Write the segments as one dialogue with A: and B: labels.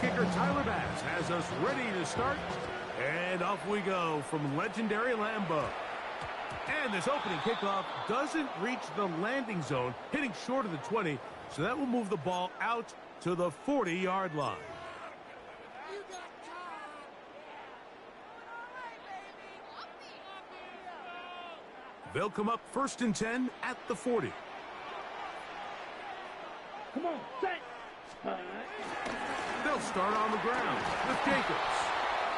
A: kicker Tyler Bass has us ready to start. And off we go from legendary Lambeau. And this opening kickoff doesn't reach the landing zone, hitting short of the 20, so that will move the ball out to the 40-yard line. They'll come up 1st and 10 at the 40.
B: Come on, set.
A: They'll start on the ground with Jacobs.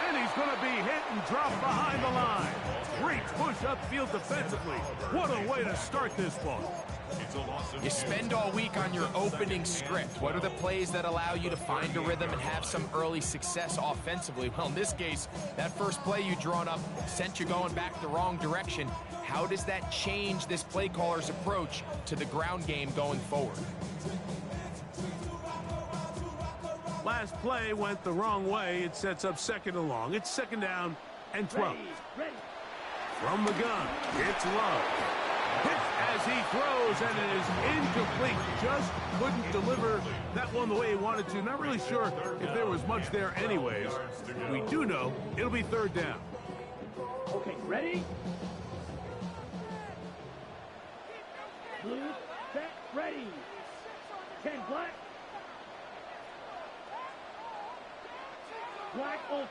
A: And he's going to be hit and dropped behind the line. Great push upfield defensively. What a way to start this one.
C: You spend all week on your opening script. What are the plays that allow you to find a rhythm and have some early success offensively? Well, in this case, that first play you drawn up sent you going back the wrong direction. How does that change this play caller's approach to the ground game going forward?
A: Last play went the wrong way. It sets up 2nd and long. It's 2nd down and 12.
B: Ready.
A: From the gun, it's Love. Hit as he throws, and it is incomplete. Just couldn't deliver that one the way he wanted to. Not really sure if there was much there anyways. We do know it'll be 3rd down.
B: Okay, ready? Blue, set, ready. 10 black. Black Ultra.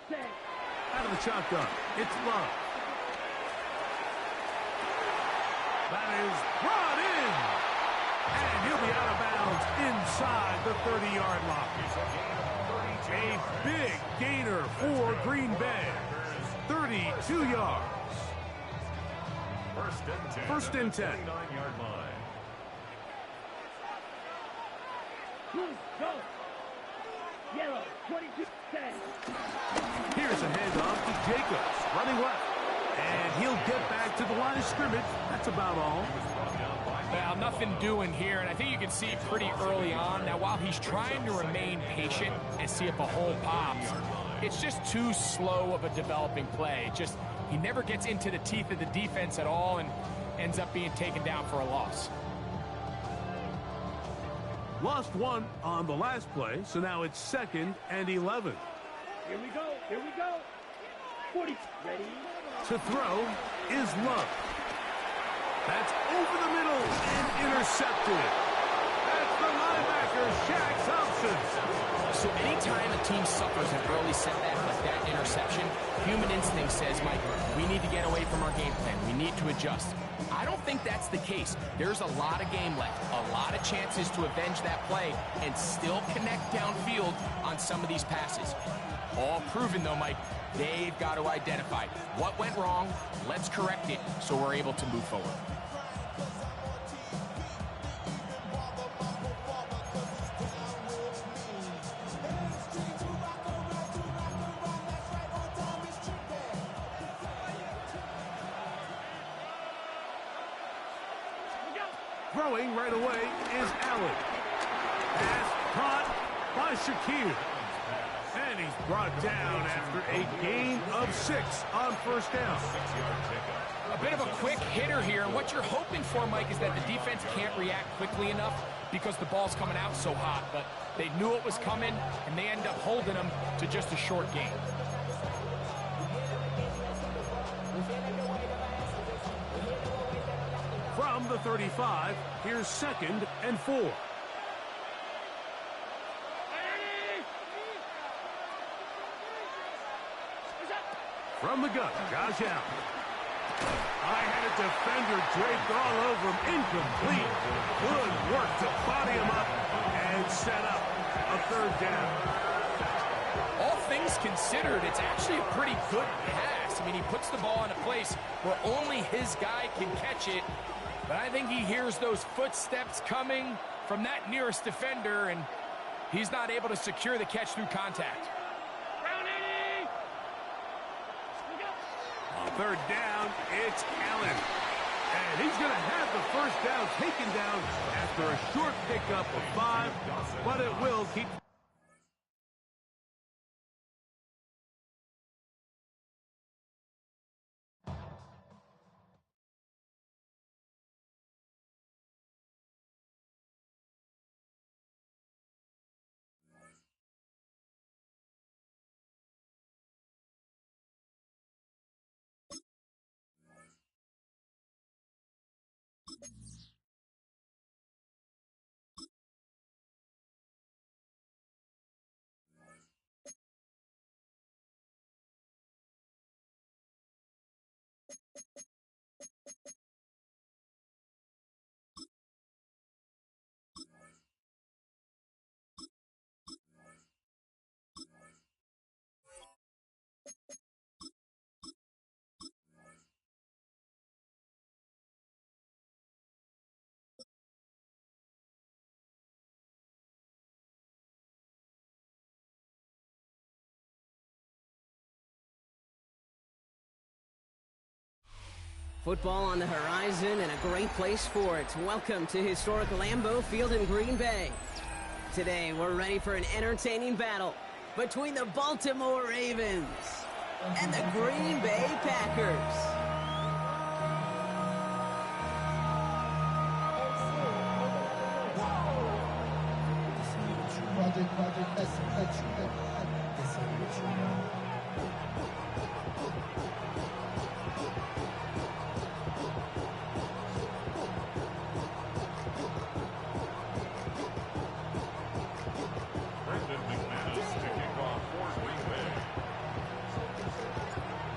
B: Set.
A: Out of the shotgun, it's Love. That is brought in. And he'll be out of bounds inside the 30-yard line. A big gainer for Green Bay. 32 yards. 1st and 10.
D: 9-yard line.
B: Go. Yellow, 22, 10.
A: Here's a handoff to Jacobs, running left. And he'll get back to the line of scrimmage. That's about all.
C: Well, nothing doing here, and I think you can see pretty early on. Now, while he's trying to remain patient and see if a hole pops, it's just too slow of a developing play. He never gets into the teeth of the defense at all and ends up being taken down for a loss.
A: Lost one on the last play, so now it's 2nd and 11.
B: Here we go. 40, ready.
A: To throw is Love. That's over the middle and intercepted. That's the linebacker, Shaq Thompson.
C: So anytime a team suffers an early setback like that interception, human instinct says, Mike, we need to get away from our game plan. We need to adjust. I don't think that's the case. There's a lot of game left, a lot of chances to avenge that play and still connect downfield on some of these passes. All proven, though, Mike, they've got to identify what went wrong, let's correct it so we're able to move forward.
A: Throwing right away is Allen. Pass caught by Shakir. And he's brought down after a gain of 6 on 1st down.
C: A bit of a quick hitter here, and what you're hoping for, Mike, is that the defense can't react quickly enough because the ball's coming out so hot. But they knew it was coming, and they end up holding them to just a short gain.
A: From the 35, here's 2nd and 4. From the gun, Josh Allen. I-had a defender draped all over him. Incomplete. Good work to body him up and set up a 3rd down.
C: All things considered, it's actually a pretty good pass. I mean, he puts the ball in a place where only his guy can catch it. But I think he hears those footsteps coming from that nearest defender, and he's not able to secure the catch through contact.
A: On 3rd down, it's Allen. And he's going to have the 1st down taken down after a short pickup of 5, but it will keep...
D: Football on the horizon and a great place for it. Welcome to historic Lambeau Field in Green Bay. Today, we're ready for an entertaining battle between the Baltimore Ravens and the Green Bay Packers.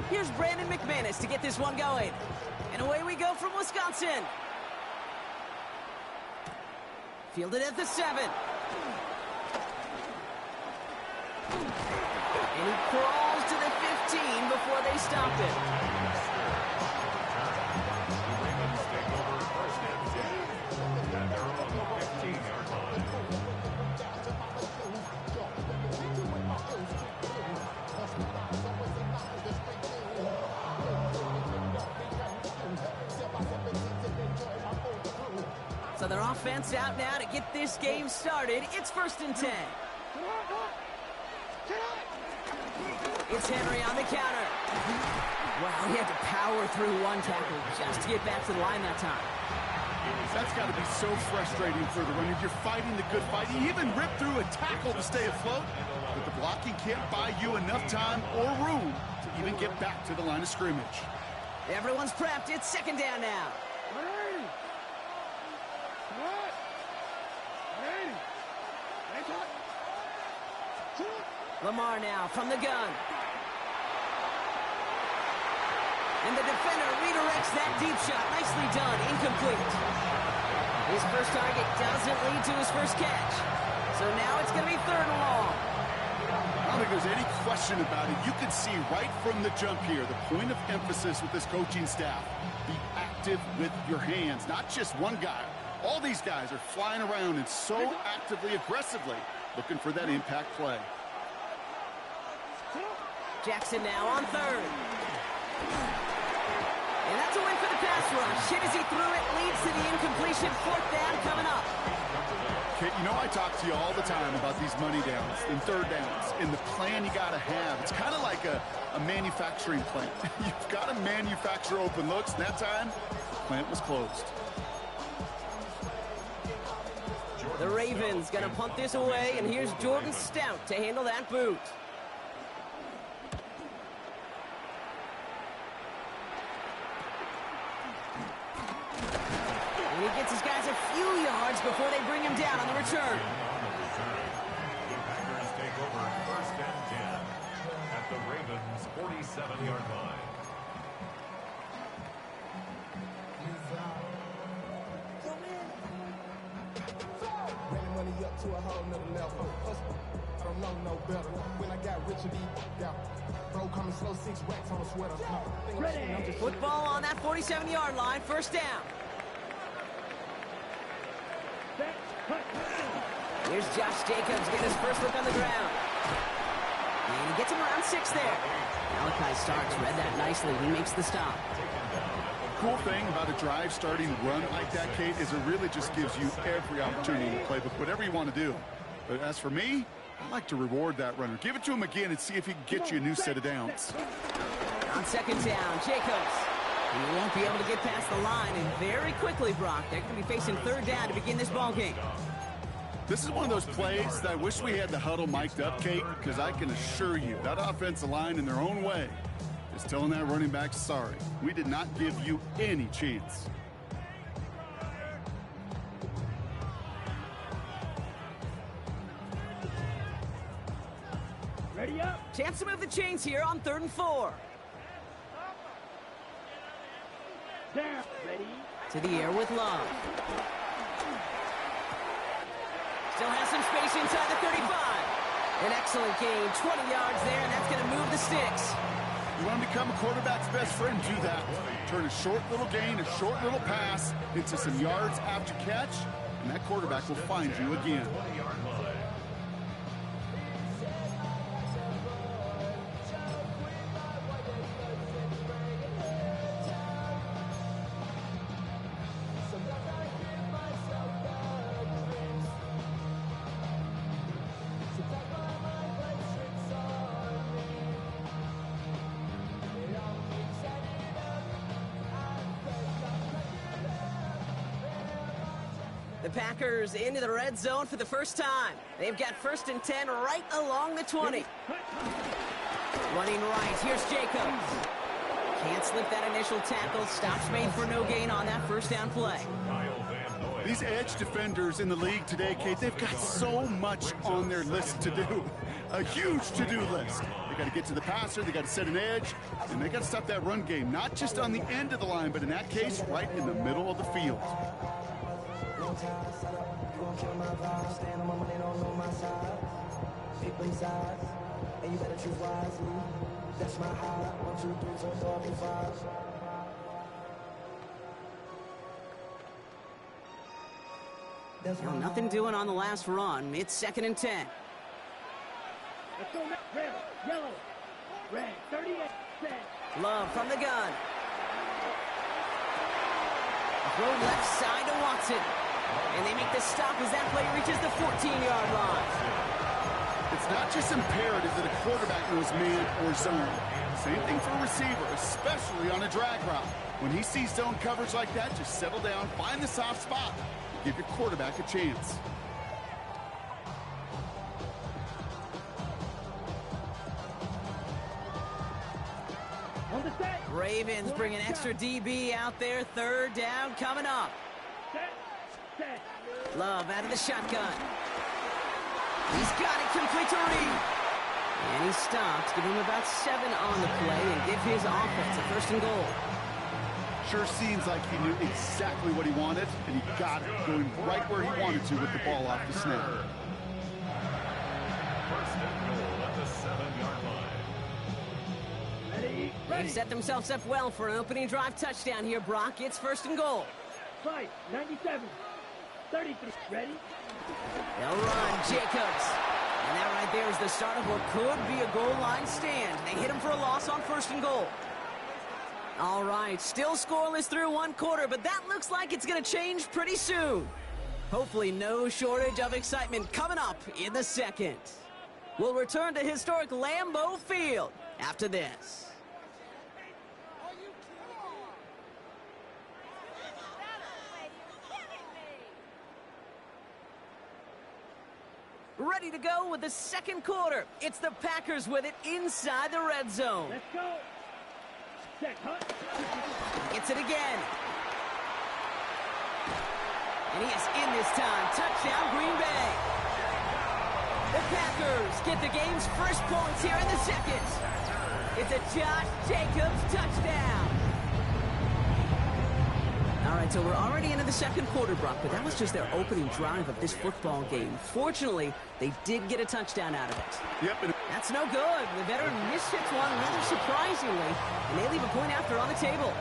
D: Here's Brandon McManus to get this one going. And away we go from Wisconsin. Fielded at the 7. And he crawls to the 15 before they stop it.
E: Ravens take over first and 10 at their own 15-yard line.
D: So their offense out now to get this game started. It's first and 10. It's Henry on the counter. Wow, he had to power through one tackle just to get back to the line that time.
F: That's got to be so frustrating for the runner. You're fighting the good fight. He even ripped through a tackle to stay afloat, but the blocking can't buy you enough time or room to even get back to the line of scrimmage.
D: Everyone's prepped. It's second down now. Lamar now from the gun. And the defender redirects that deep shot. Nicely done. Incomplete. His first target doesn't lead to his first catch. So now it's going to be third and long.
F: I don't think there's any question about it. You can see right from the jump here, the point of emphasis with this coaching staff. Be active with your hands, not just one guy. All these guys are flying around and so actively, aggressively looking for that impact play.
D: Jackson now on third. And that's a win for the pass rush. Hit as he threw it, leads to the incompletion. Fourth down coming up.
F: Okay, you know I talk to you all the time about these money downs and third downs and the plan you got to have. It's kind of like a manufacturing plant. You've got to manufacture open looks, and that time, the plant was closed.
D: The Ravens going to punt this away, and here's Jordan Stout to handle that boot. And he gets his guys a few yards before they bring him down on the return.
E: The Packers take over first and 10 at the Ravens' 47-yard line.
G: Up to a whole nother level. I don't know no better. When I got rich and bro coming slow, 6 racks on a sweater.
D: Ready. Football on that 47-yard line, first down. Here's Josh Jacobs getting his first look on the ground. And he gets him around 6 there. Malachi Starks read that nicely. He makes the stop.
F: Cool thing about a drive starting run like that, Kate, is it really just gives you every opportunity to play with whatever you want to do. But as for me, I like to reward that runner. Give it to him again and see if he can get you a new set of downs.
D: On second down, Jacobs. He won't be able to get past the line, and very quickly, Brock, they're going to be facing third down to begin this ball game.
F: This is one of those plays that I wish we had the huddle mic'd up, Kate, because I can assure you that offensive line in their own way is telling that running back, sorry, we did not give you any chance.
B: Ready up.
D: Chance to move the chains here on 3rd and 4.
B: Down. Ready.
D: To the air with Love. Still has some space inside the 35. An excellent gain, 20 yards there, and that's going to move the sticks.
F: You want to become a quarterback's best friend, do that. Turn a short little gain, a short little pass into some yards after catch, and that quarterback will find you again.
D: The Packers into the red zone for the first time. They've got 1st and 10 right along the 20. Running right, here's Jacobs. Can't slip that initial tackle. Stops made for no gain on that first down play.
F: These edge defenders in the league today, Kate, they've got so much on their list to do. A huge to-do list. They got to get to the passer, they got to set an edge, and they got to stop that run game, not just on the end of the line, but in that case, right in the middle of the field.
D: Well, nothing doing on the last run. It's 2nd and 10.
B: Let's go next. Red, yellow, red, 38, set.
D: Love from the gun. Throw left side to Watson. And they make the stop as that play reaches the 14-yard line.
F: It's not just imperative that a quarterback knows man or zone. Same thing for a receiver, especially on a drag route. When he sees zone coverage like that, just settle down, find the soft spot. Give your quarterback a chance.
B: On the set.
D: Ravens bring an extra DB out there. 3rd down coming up.
B: Set. Set.
D: Love out of the shotgun. He's got it complete to Reed. And he stops. Give him about 7 on the play and give his offense a 1st and goal.
F: Sure seems like he knew exactly what he wanted, and he got it, going right where he wanted to with the ball off the snap.
E: 1st and goal at the 7-yard line.
B: Ready.
D: They've set themselves up well for an opening drive touchdown here, Brock. It's 1st and goal.
B: 5, 97, 33. Ready.
D: They'll run Jacobs. And that right there is the start of what could be a goal line stand. They hit him for a loss on 1st and goal. All right, still scoreless through 1 quarter, but that looks like it's going to change pretty soon. Hopefully no shortage of excitement coming up in the 2nd. We'll return to historic Lambeau Field after this. Ready to go with the 2nd quarter. It's the Packers with it inside the red zone.
B: Let's go. Set. Hunt.
D: Gets it again. And he is in this time. Touchdown, Green Bay. The Packers get the game's first points here in the 2nd. It's a Josh Jacobs touchdown. All right, so we're already into the 2nd quarter, Brock, but that was just their opening drive of this football game. Fortunately, they did get a touchdown out of it.
F: Yep.
D: That's no good. The veteran mishits one rather surprisingly, and they leave a point after on the table.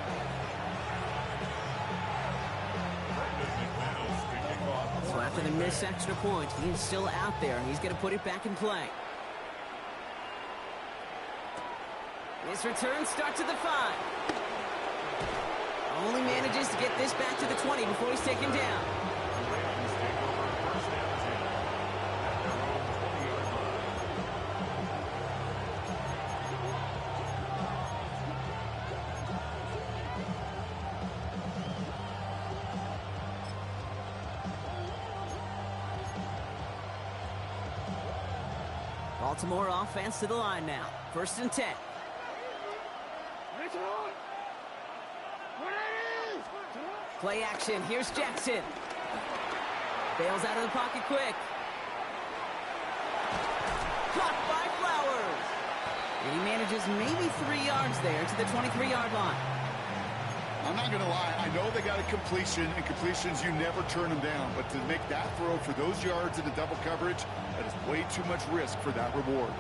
D: So after the missed extra point, he's still out there, and he's going to put it back in play. This return starts at the 5. Only manages to get this back to the 20 before he's taken down. Baltimore offense to the line now. 1st and 10. Play action. Here's Jackson. Bails out of the pocket quick. Caught by Flowers. And he manages maybe 3 yards there to the 23-yard line.
F: I'm not going to lie. I know they got a completion, and completions, you never turn them down. But to make that throw for those yards in the double coverage, that is way too much risk for that reward.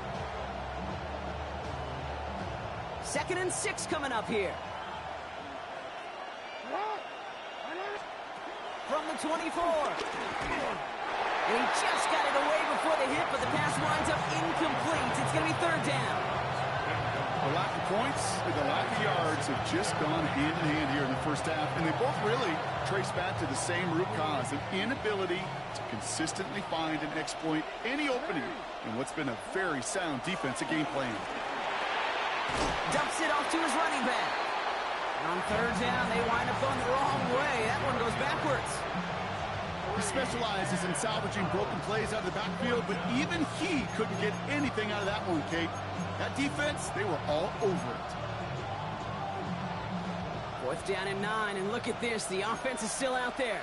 D: 2nd and 6 coming up here. From the 24. And he just got it away before the hit, but the pass winds up incomplete. It's going to be 3rd down.
F: The lack of points and the lack of yards have just gone hand in hand here in the 1st half, and they both really trace back to the same root cause, an inability to consistently find and exploit any opening in what's been a very sound defensive game plan.
D: Dumps it off to his running back. And on 3rd down, they wind up going the wrong way. That one goes backwards.
F: He specializes in salvaging broken plays out of the backfield, but even he couldn't get anything out of that one, Kate. That defense, they were all over it.
D: 4th down and 9, and look at this. The offense is still out there.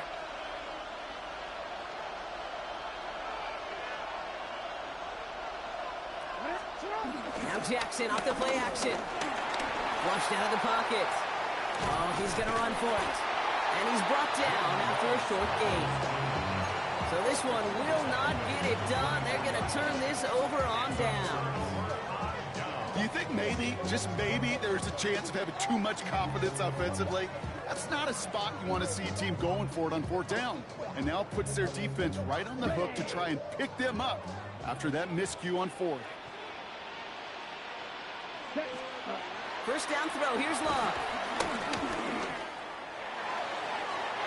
D: Now Jackson off the play action. Flushed out of the pocket. Oh, he's going to run for it. And he's brought down after a short gain. So this one will not get it done. They're going to turn this over on down.
F: Do you think maybe, just maybe, there's a chance of having too much confidence offensively? That's not a spot you want to see a team going for it on 4th down. And now puts their defense right on the hook to try and pick them up after that miscue on 4th.
D: 1st down throw. Here's Love.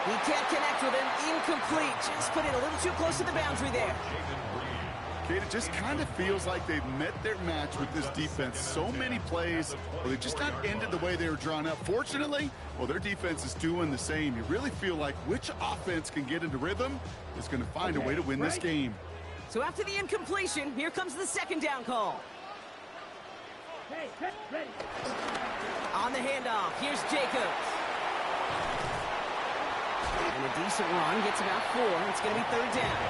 D: He can't connect with him. Incomplete. Just put it a little too close to the boundary there.
F: Kate, it just kind of feels like they've met their match with this defense. So many plays, well, they've just not ended the way they were drawn up. Fortunately, well, their defense is doing the same. You really feel like which offense can get into rhythm is going to find a way to win this game.
D: So after the incompletion, here comes the 2nd down call.
B: Ready.
D: On the handoff, here's Jacobs. And a decent run gets about 4. It's going to be 3rd down.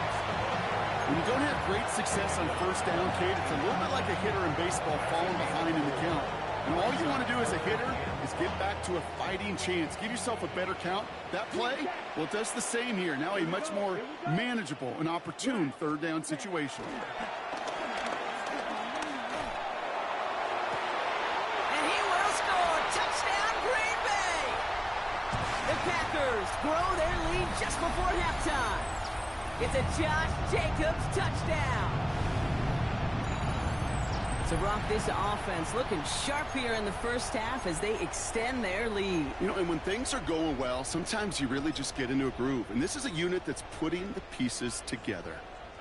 F: When you don't have great success on 1st down, Kate, it's a little bit like a hitter in baseball falling behind in the count. And all you want to do as a hitter is get back to a fighting chance. Give yourself a better count. That play, well, it does the same here. Now a much more manageable and opportune 3rd down situation.
D: Grow their lead just before halftime. It's a Josh Jacobs touchdown. So, Brock, this offense looking sharp here in the 1st half as they extend their lead.
F: You know, and when things are going well, sometimes you really just get into a groove. And this is a unit that's putting the pieces together.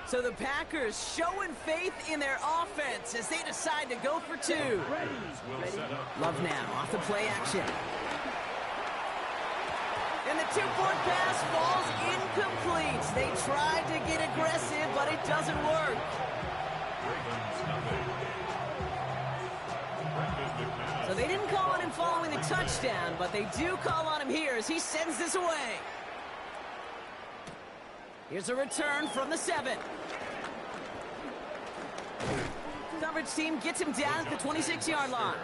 D: So the Packers showing faith in their offense as they decide to go for 2.
B: Ready.
D: Love now off the play action. And the 2-point pass falls incomplete. They tried to get aggressive, but it doesn't work. So they didn't call on him following the touchdown, but they do call on him here as he sends this away. Here's a return from the 7. Coverage team gets him down at the 26-yard line.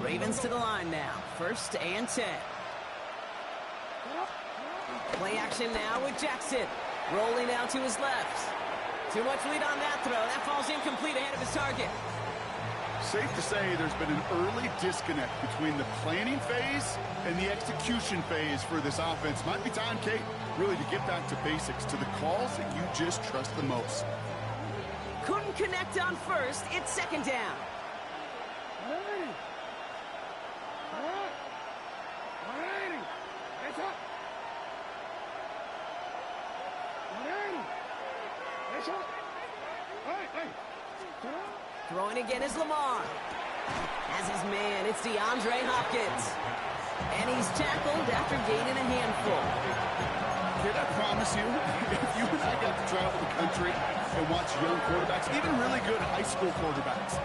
D: Ravens to the line now. 1st and 10. Play action now with Jackson. Rolling out to his left. Too much lead on that throw. That falls incomplete ahead of his target.
F: Safe to say there's been an early disconnect between the planning phase and the execution phase for this offense. Might be time, Kate, really to get back to basics, to the calls that you just trust the most.
D: Couldn't connect on 1st. It's 2nd down. Throwing again is Lamar. As his man, it's DeAndre Hopkins. And he's tackled after gaining a handful.
F: Kid, I promise you, if you and I got to travel the country and watch young quarterbacks, even really good high school quarterbacks,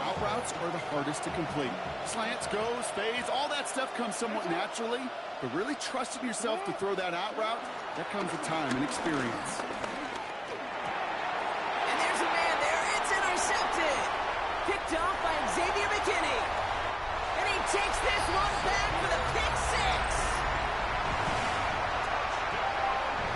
F: out routes are the hardest to complete. Slants, goes, fades, all that stuff comes somewhat naturally, but really trusting yourself to throw that out route, that comes with time and experience.
D: And there's a man there. It's intercepted. Picked off by Xavier McKinney. And he takes this one back for the pick 6.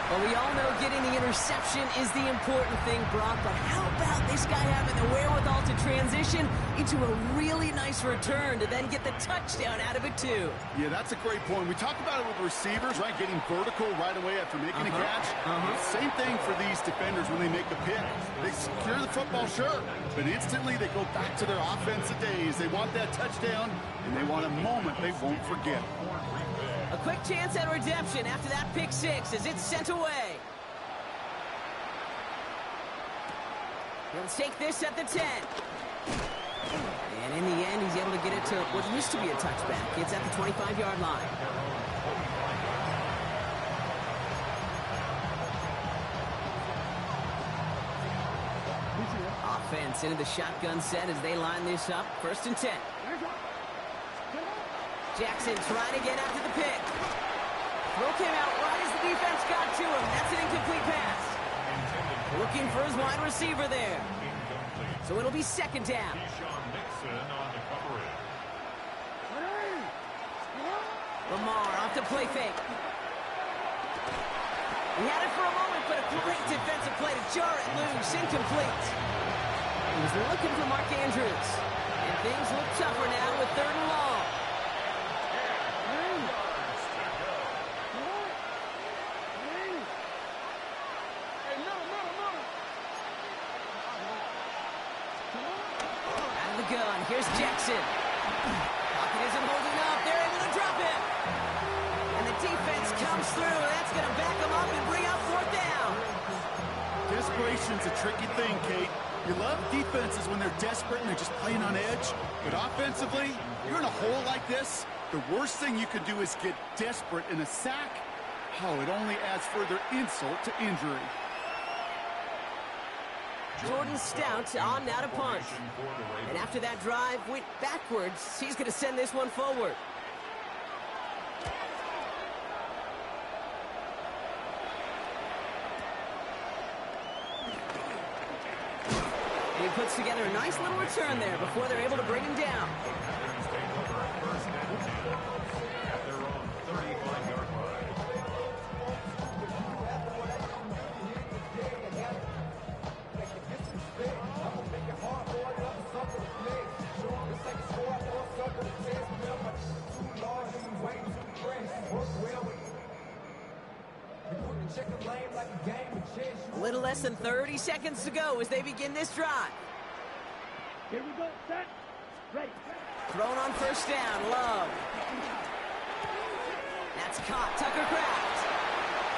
D: Well, we all know getting the interception is the important thing, Brock, but how about this guy having the wherewithal to transition into a really nice return to then get the touchdown out of it, too?
F: Yeah, that's a great point. We talk about it with receivers, right, getting vertical right away after making a catch. Same thing for these defenders when they make the pick. They secure the football, sure, but instantly they go back to their offensive days. They want that touchdown, and they want a moment they won't forget.
D: A quick chance at redemption after that pick six as it's sent away. He'll take this at the 10. And in the end, he's able to get it to what used to be a touchback. It's at the 25-yard line. Offense into the shotgun set as they line this up. 1st and 10. Jackson trying to get after the pick. Throw came out right as the defense got to him. That's an incomplete pass. Looking for his wide receiver there. So it'll be 2nd down. Lamar off to play fake. He had it for a moment, but a great defensive play to jar it loose. Incomplete. He was looking for Mark Andrews. And things look tougher now with 3rd and long. Out of the gun, here's Jackson. Pocket isn't holding up. They're able to drop him. And the defense comes through. That's going to back him up and bring out 4th down.
F: Desperation's a tricky thing, Kate. You love defenses when they're desperate and they're just playing on edge. But offensively, you're in a hole like this, the worst thing you can do is get desperate in a sack. Oh, it only adds further insult to injury.
D: Jordan Stout on now to punt. And after that drive went backwards, he's going to send this one forward. And he puts together a nice little return there before they're able to bring him down. A little less than 30 seconds to go as they begin this drive.
B: Here we go, set, ready.
D: Thrown on 1st down, Love. That's caught, Tucker Kraft.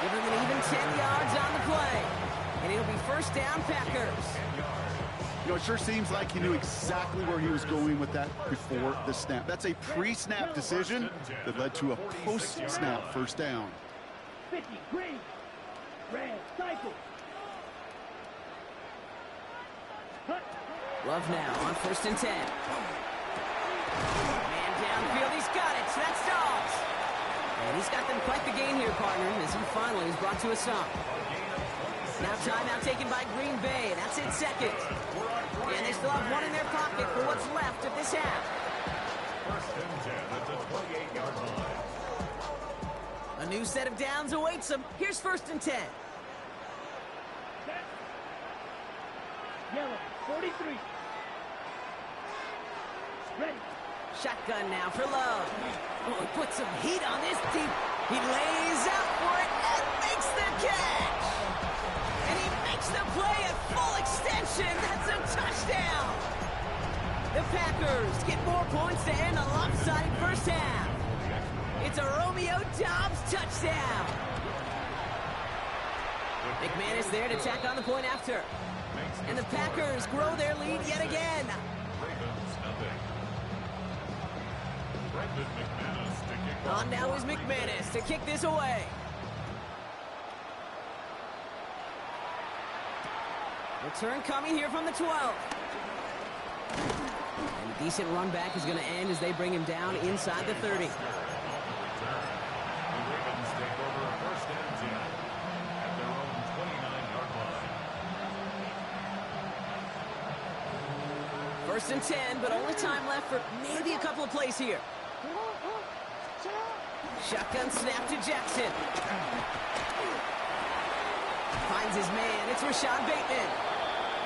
D: Give him an even 10 yards on the play. And it'll be 1st down, Packers.
F: You know, it sure seems like he knew exactly where he was going with that before the snap. That's a pre-snap decision that led to a post-snap 1st down.
B: 50, green, red, cycle. Cut.
D: Love now on 1st and 10. Man downfield, he's got it. That's Dobbs. And he's got them quite the gain here, partner, as he finally is brought to a stop. Now timeout taken by Green Bay. That's in 2nd. And they still have one in their pocket for what's left of this half.
E: 1st and 10 at the 28-yard line.
D: A new set of downs awaits them. Here's 1st and 10.
B: Set. Yellow, 43. Ready.
D: Shotgun now for Love. Oh, he puts some heat on this deep. He lays out for it and makes the catch. And he makes the play at full extension. That's a touchdown. The Packers get more points to end a lopsided 1st half. It's a Romeo Dobbs touchdown. McManus there to tack on the point after. And the Packers grow their lead yet again. On now is McManus to kick this away. Return coming here from the 12. And a decent run back is going to end as they bring him down inside the 30. First and 10, but only time left for maybe a couple of plays here. Shotgun snap to Jackson. Finds his man. It's Rashad Bateman.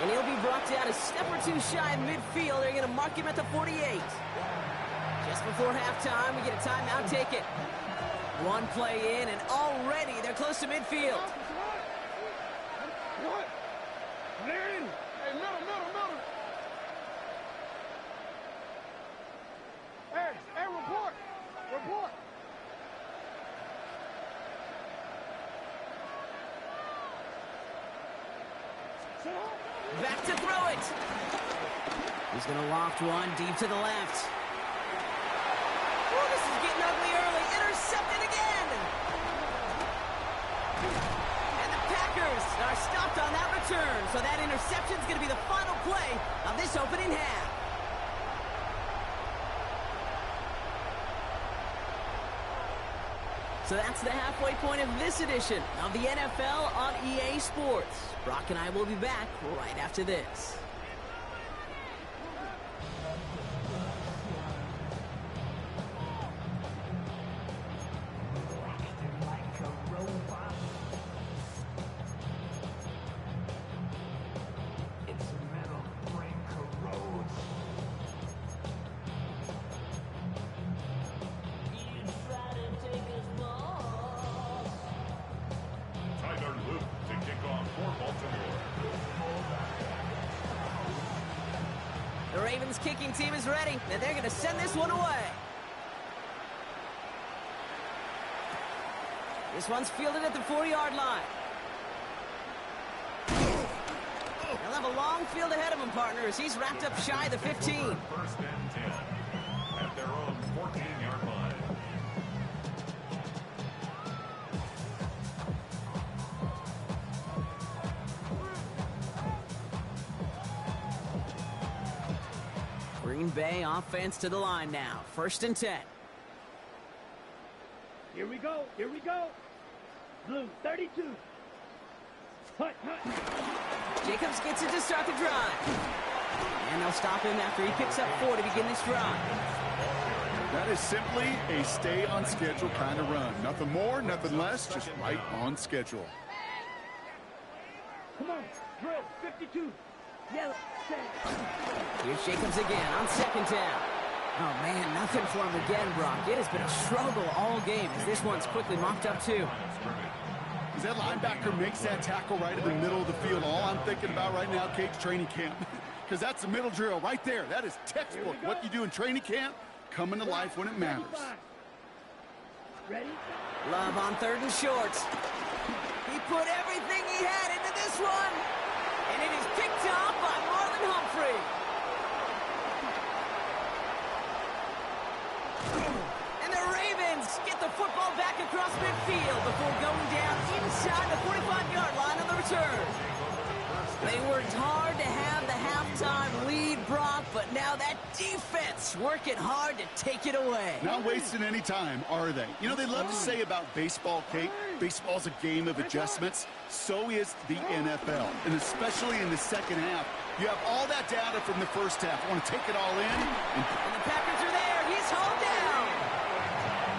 D: And he'll be brought down a step or two shy of midfield. They're going to mark him at the 48. Just before halftime, we get a timeout taken. One play in, and already they're close to midfield.
G: What? They're in. Hey, middle. Hey, report.
D: Back to throw it. He's going to loft one deep to the left. Oh, this is getting ugly early. Intercepted again. And the Packers are stopped on that return. So that interception is going to be the final play of this opening half. So that's the halfway point of this edition of the NFL on EA Sports. Brock and I will be back right after this.
E: The
D: Ravens kicking team is ready, and they're going to send this one away. This one's fielded at the 4-yard line. They'll have a long field ahead of him, partner, as he's wrapped up shy of the 15.
E: First and 10 at their own 14-yard line.
D: Green Bay offense to the line now. First and 10.
B: Here we go. Here we go. Blue, 32. Hut, hut.
D: Jacobs gets it to start the drive. And they'll stop him after he picks up 4 to begin this drive.
F: That is simply a stay on schedule kind of run. Nothing more, nothing less, just right on schedule.
B: Come on. Drill, 52. Yellow, set.
D: Here's Jacobs again on second down. Oh, man, nothing for him again, Brock. It has been a struggle all game as this one's quickly mopped up, too.
F: As that linebacker makes that tackle right in the middle of the field, all I'm thinking about right now, Kate's training camp. Because that's the middle drill right there. That is textbook. What you do in training camp, coming to life when it matters.
B: Ready?
D: Love on third and short. He put everything he had into this one. And it is picked off by Marlon Humphrey. And the Ravens get the football back across midfield before going down inside the 45-yard line on the return. They worked hard to have the halftime lead, Brock, but now that defense working hard to take it away.
F: Not wasting any time, are they? You know, they love to say about baseball, Kate, baseball's a game of adjustments. So is the NFL, and especially in the second half. You have all that data from the first half. You want to take it all in.
D: And the Packers are there. He's hauled down.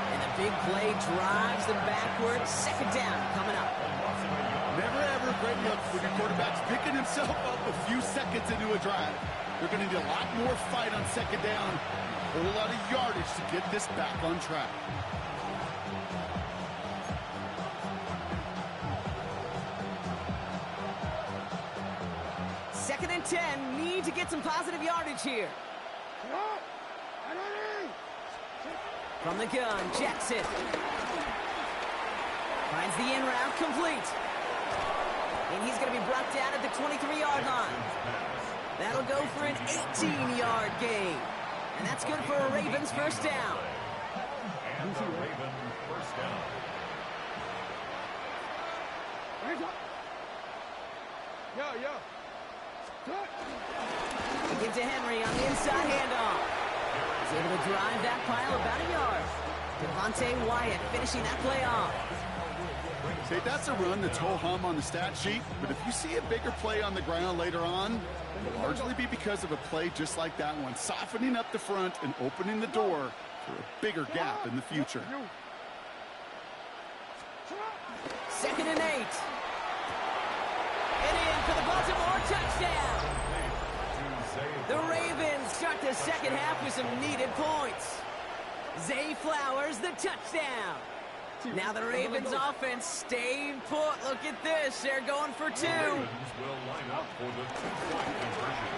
D: And the big play drives them backwards. Second down coming up.
F: Never ever a great look when your quarterback's picking himself up a few seconds into a drive. They're going to need a lot more fight on second down. A whole lot of yardage to get this back on track.
D: Second and 10. Need to get some positive yardage here. From the gun, Jackson. Finds the in route complete. And he's going to be brought down at the 23-yard line. That'll go for an 18-yard gain. And that's good for a Ravens first down.
E: And the Ravens first down.
D: They give to Henry on the inside handoff. He's able to drive that pile about a yard. Devontae Wyatt finishing that play off.
F: Say, that's a run that's ho-hum on the stat sheet, but if you see a bigger play on the ground later on, it'll largely be because of a play just like that one, softening up the front and opening the door for a bigger gap in the future.
D: Second and 8. And in for the Baltimore touchdown. The Ravens start the second half with some needed points. Zay Flowers, the touchdown. Now the Ravens offense staying put. Look at this. They're going for 2.
E: Ravens will line up for the two-point conversion.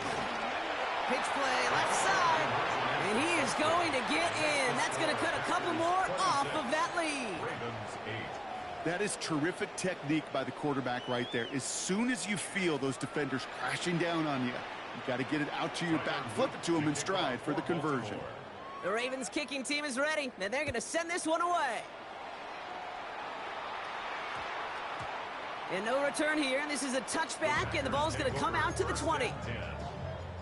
D: Pitch play left side. And he is going to get in. That's going to cut a couple more off of that lead.
E: Ravens 8.
F: That is terrific technique by the quarterback right there. As soon as you feel those defenders crashing down on you, you've got to get it out to your back, flip it to them in stride for the conversion.
D: The Ravens kicking team is ready, and they're going to send this one away. And no return here, and this is a touchback, and the ball's going to come out to the 20.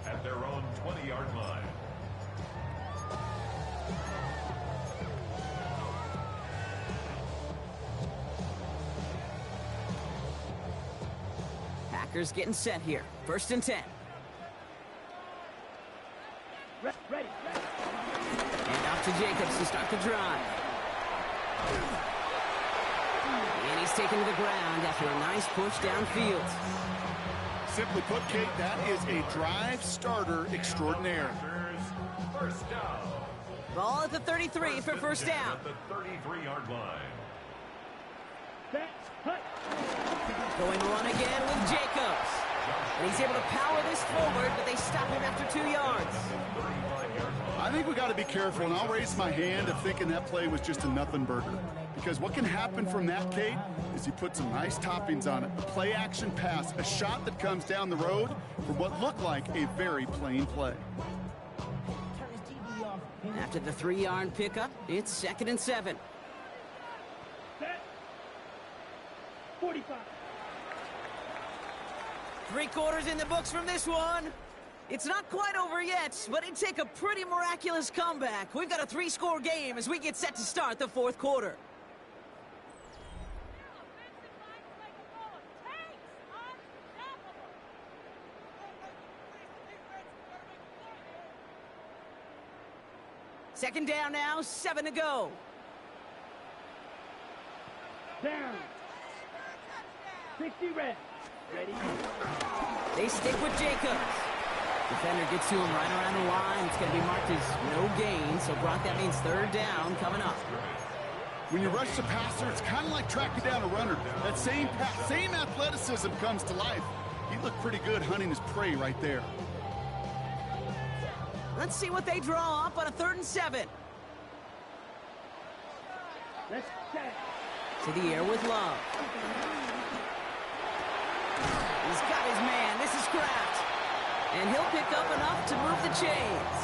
E: At their own 20-yard line.
D: Packers getting set here. 1st and 10.
B: Ready.
D: And off to Jacobs to start the drive. And he's taken to the ground after a nice push downfield.
F: Simply put, Kate, that is a drive starter extraordinaire.
E: First down.
D: Ball at the 33 for first down.
E: At the 33-yard line.
D: Going run again with Jacobs. And he's able to power this forward, but they stop him after 2 yards.
F: I think we got to be careful, and I'll raise my hand of thinking that play was just a nothing burger. Because what can happen from that, Kate, is he put some nice toppings on it. A play-action pass, a shot that comes down the road for what looked like a very plain play.
D: After the 3-yard pickup, it's 2nd and 7.
B: Set. 45.
D: 3 quarters in the books from this one. It's not quite over yet, but it'd take a pretty miraculous comeback. We've got a 3-score game as we get set to start the 4th quarter. Second down now, 7 to go.
B: Down. 60 red. Ready.
D: They stick with Jacobs. Defender gets to him right around the line. It's going to be marked as no gain. So, Brock, that means 3rd down coming up.
F: When you rush the passer, it's kind of like tracking down a runner. That same athleticism comes to life. He looked pretty good hunting his prey right there.
D: Let's see what they draw up on a 3rd and 7.
B: Let's set.
D: To the air with Love. He's got his man. This is Kraft. And he'll pick up enough to move the chains.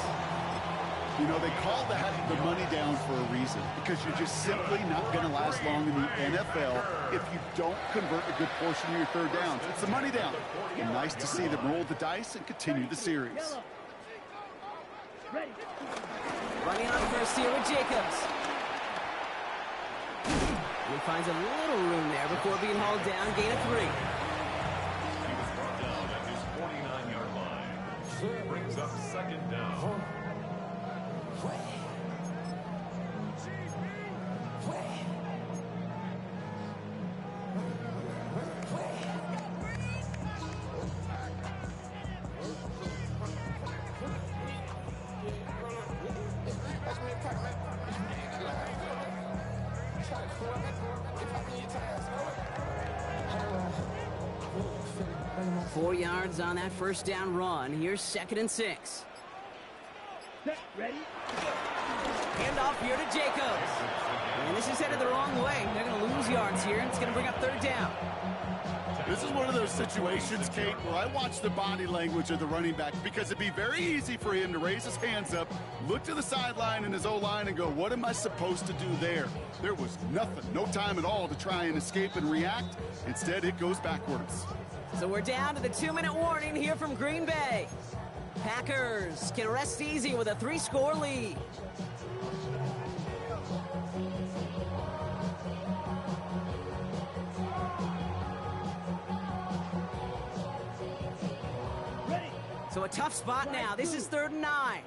F: You know, they call that the money down for a reason, because you're just simply not going to last long in the NFL if you don't convert a good portion of your 3rd downs. It's the money down. And nice to see them roll the dice and continue the series.
B: Ready.
D: Running on first here with Jacobs. He finds a little room there before being hauled down. Gain of 3.
E: He was brought down at his 49-yard line. Brings up 2nd down.
D: Four yards on that first down run. Here's 2nd and 6.
B: Set. Ready.
D: Handoff here to Jacobs. And this is headed the wrong way. They're going to lose yards here, and it's going to bring up 3rd down.
F: This is one of those situations, Kate, where I watch the body language of the running back, because it'd be very easy for him to raise his hands up, look to the sideline in his O-line and go, what am I supposed to do there? There was nothing, no time at all to try and escape and react. Instead, it goes backwards.
D: So we're down to the 2-minute warning here from Green Bay. Packers can rest easy with a 3-score lead.
B: Ready.
D: So a tough spot now. This is 3rd and 9.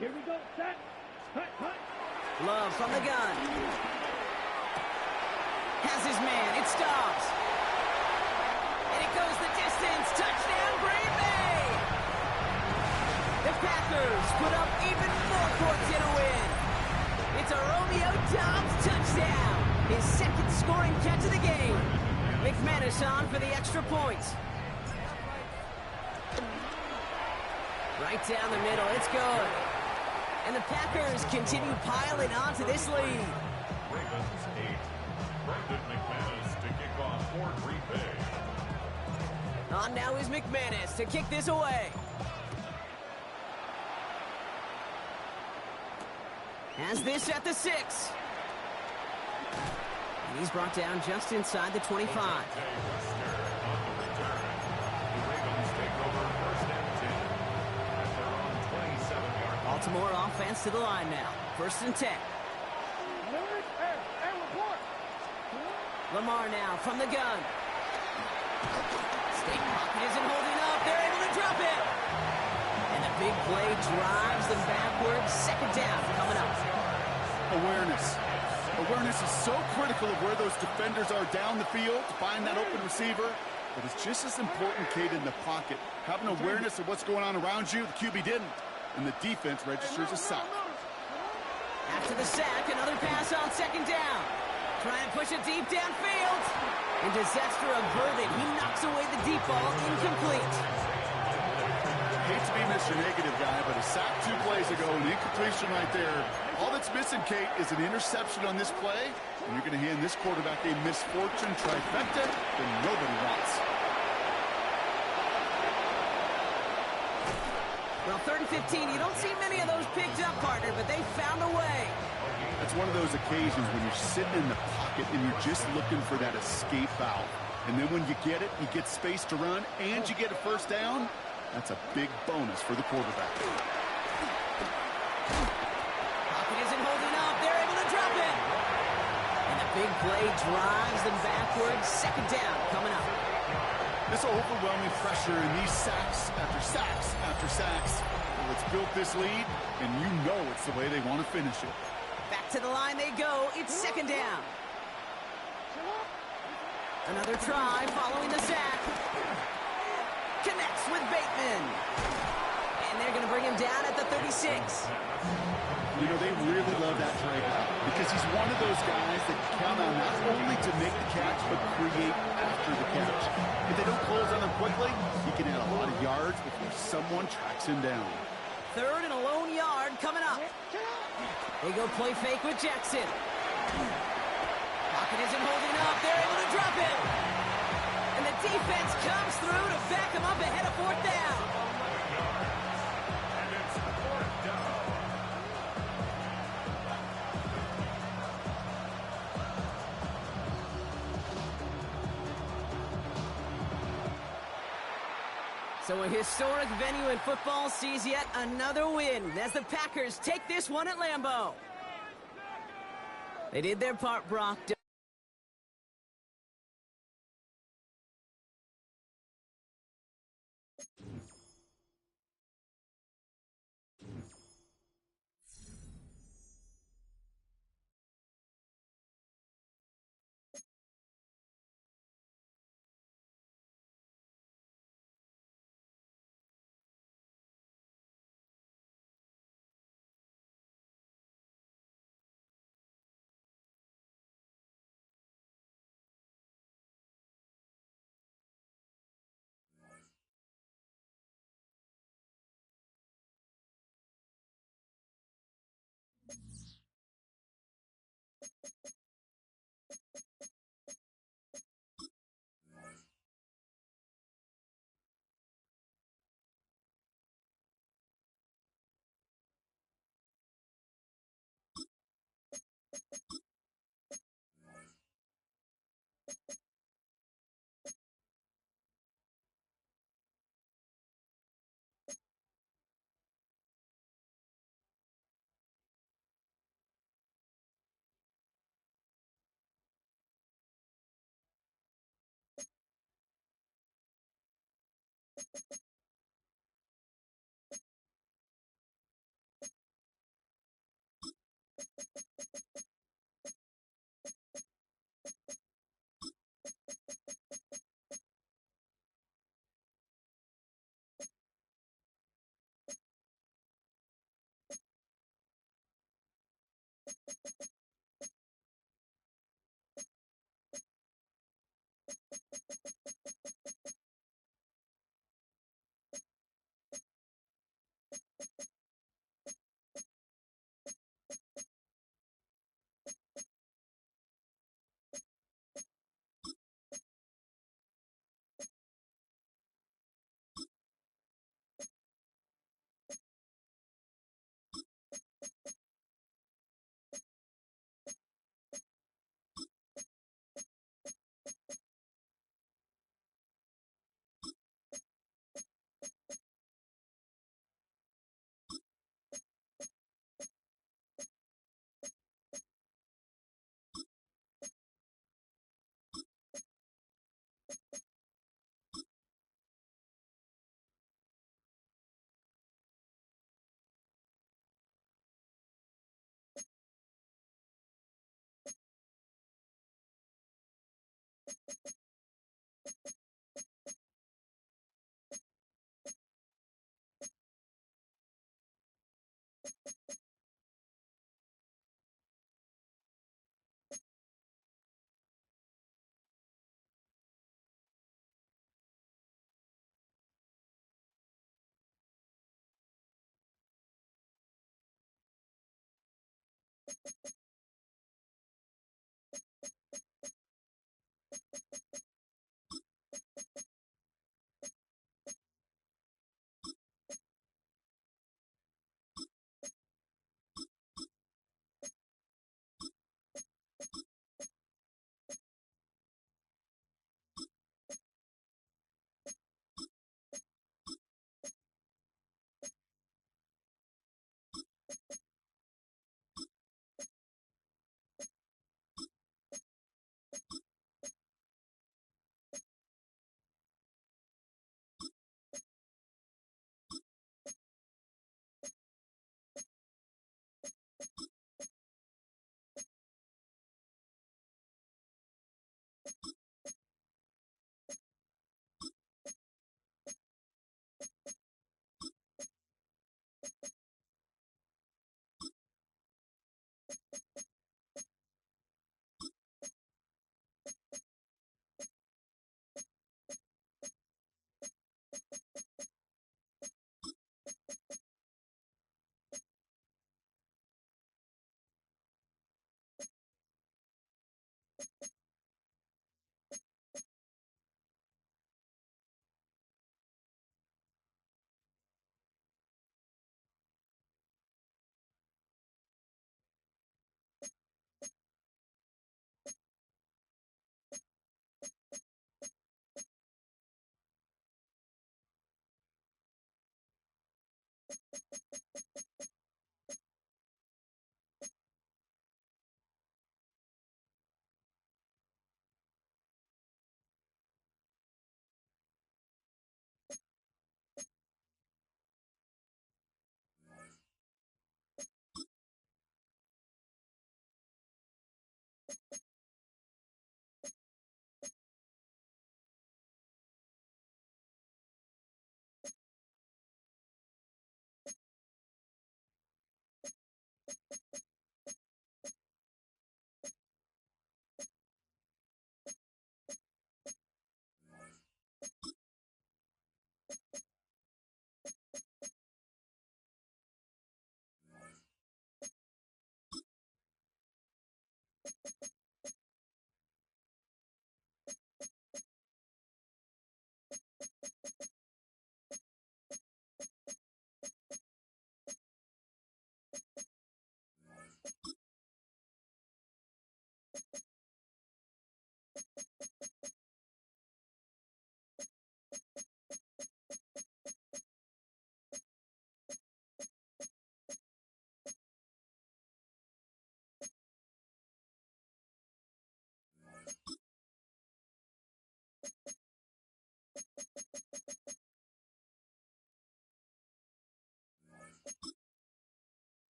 B: Here we go. Set. Hut.
D: Love from the gun. Has his man. It stops. And it goes the distance. Touchdown, Green Bay! The Packers put up even more points in a win. It's a Romeo Doubs touchdown. His 2nd scoring catch of the game. McManus on for the extra point. Right down the middle. It's good. And the Packers continue piling onto this lead.
E: Ravens 8. Brendan McManus to kick off for Green Bay.
D: On now is McManus to kick this away. Has this at the 6. And he's brought down just inside the 25.
E: Jay Wester on the return. The Ravens take over first and 10 at their own 27-yard line.
D: Baltimore offense to the line now. First and 10. Lamar now from the gun. State pocket isn't holding up. They're able to drop it. And the big play drives them backwards. Second down coming up.
F: Awareness. Awareness is so critical of where those defenders are down the field to find that open receiver. But it's just as important, Kate, in the pocket. Having awareness of what's going on around you, the QB didn't. And the defense registers a sack.
D: After the sack, another pass on second down. Trying to push it deep downfield. And disaster averted. He knocks away the deep ball, incomplete.
F: Hate to be Mr. Negative guy, but a sack 2 plays ago, an incompletion right there. All that's missing, Kate, is an interception on this play, and you're going to hand this quarterback a misfortune trifecta that nobody wants.
D: Well, 3rd and 15, you don't see many of those picked up, partner, but they found a way.
F: That's one of those occasions when you're sitting in the pocket and you're just looking for that escape valve. And then when you get it, you get space to run, and you get a first down. That's a big bonus for the quarterback.
D: Pocket isn't holding up. They're able to drop it. And the big play drives them backwards. Second down coming up.
F: This overwhelming pressure and these sacks after sacks after sacks. Well, it's built this lead, and you know it's the way they want to finish it.
D: Back to the line they go. It's second down. Another try following the sack. Connects with Bateman. And they're going to bring him down at the 36.
F: You know, they really love that trade because he's one of those guys that count on not only to make the catch, but create after the catch. If they don't close on him quickly, he can add a lot of yards before someone tracks him down.
D: 3rd and a lone yard coming up. They go play fake with Jackson. Pocket isn't holding up. They're able to drop it. And the defense comes through to back him up ahead of 4th down.
E: And it's 4th down.
D: So a historic venue in football sees yet another win as the Packers take this one at Lambeau. They did their part, Brock.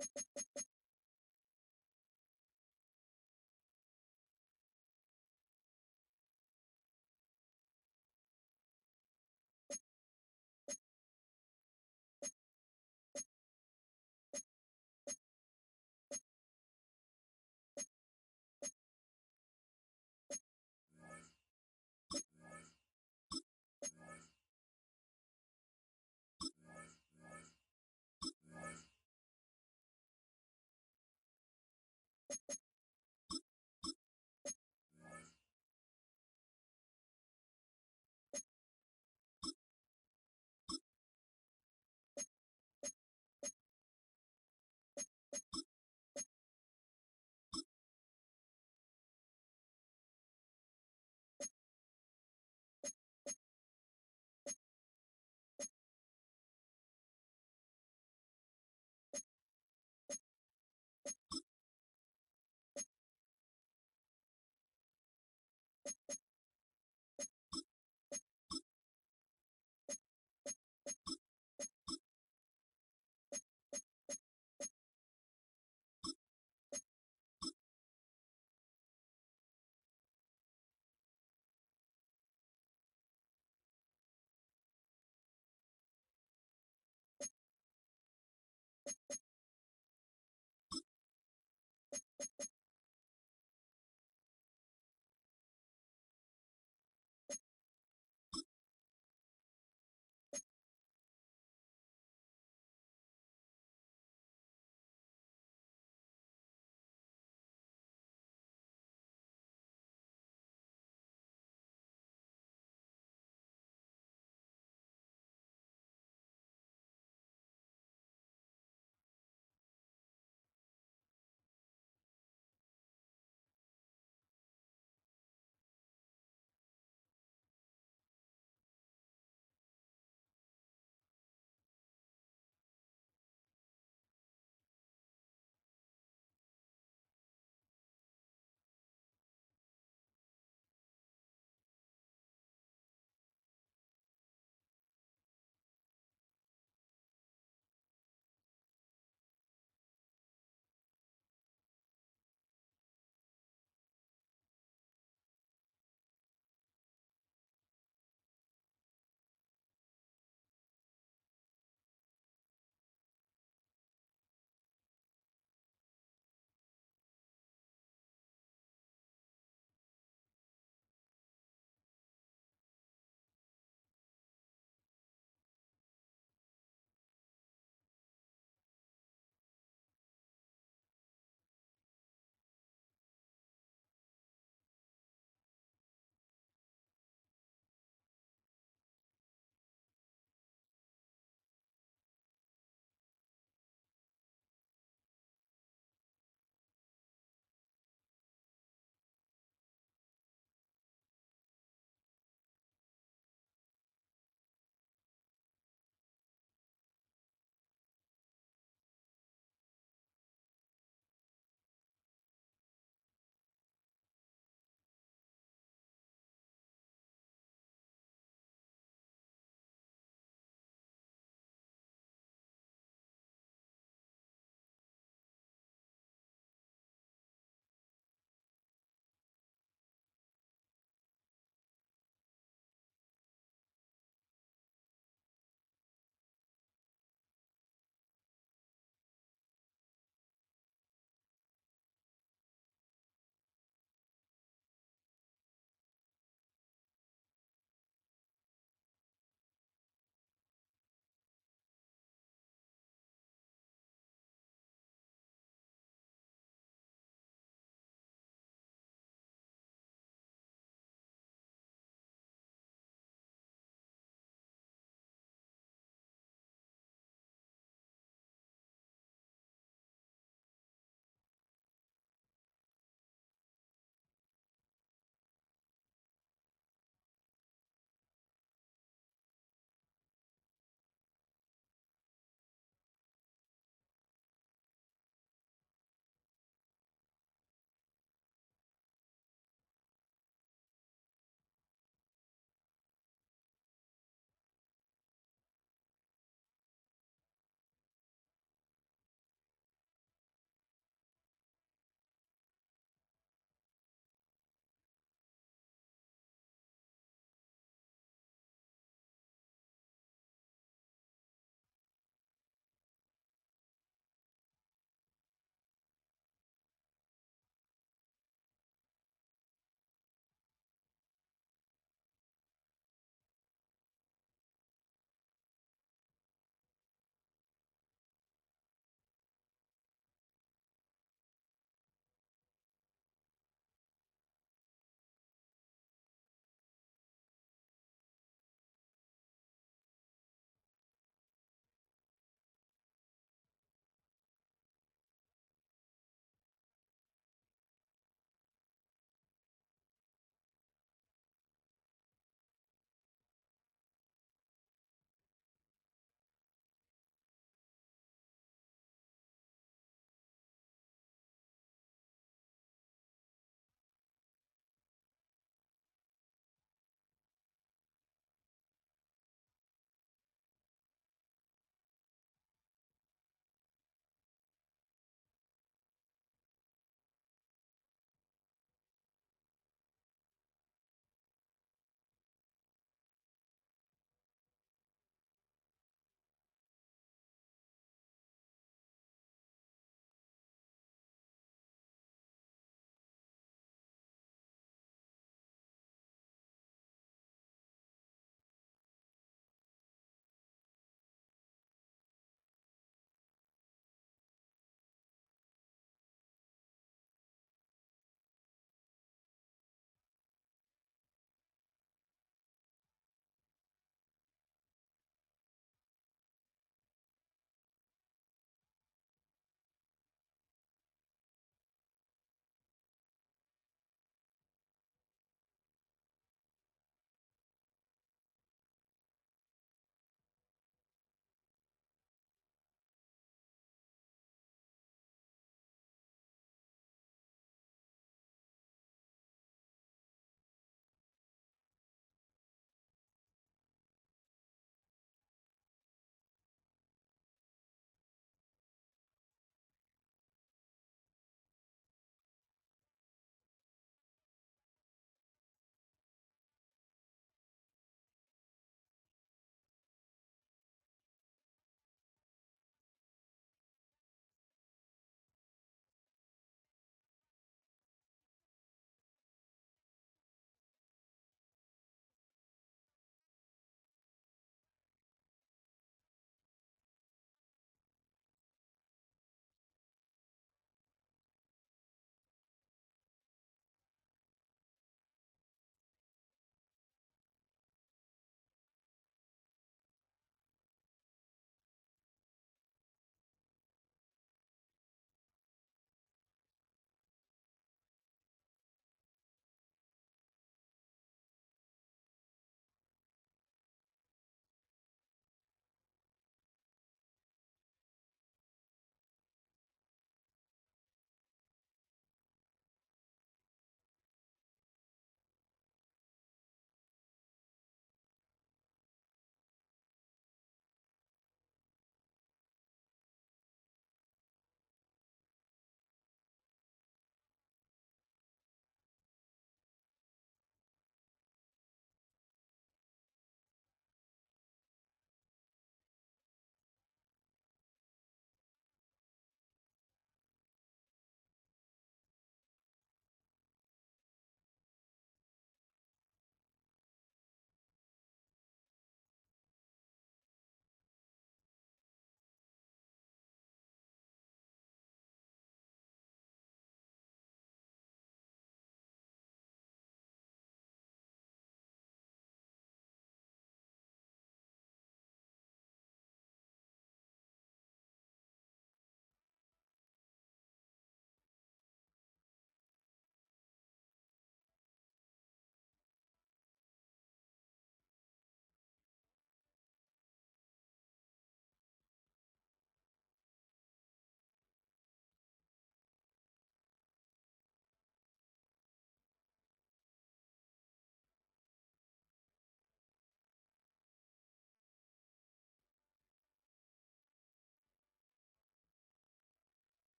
H: You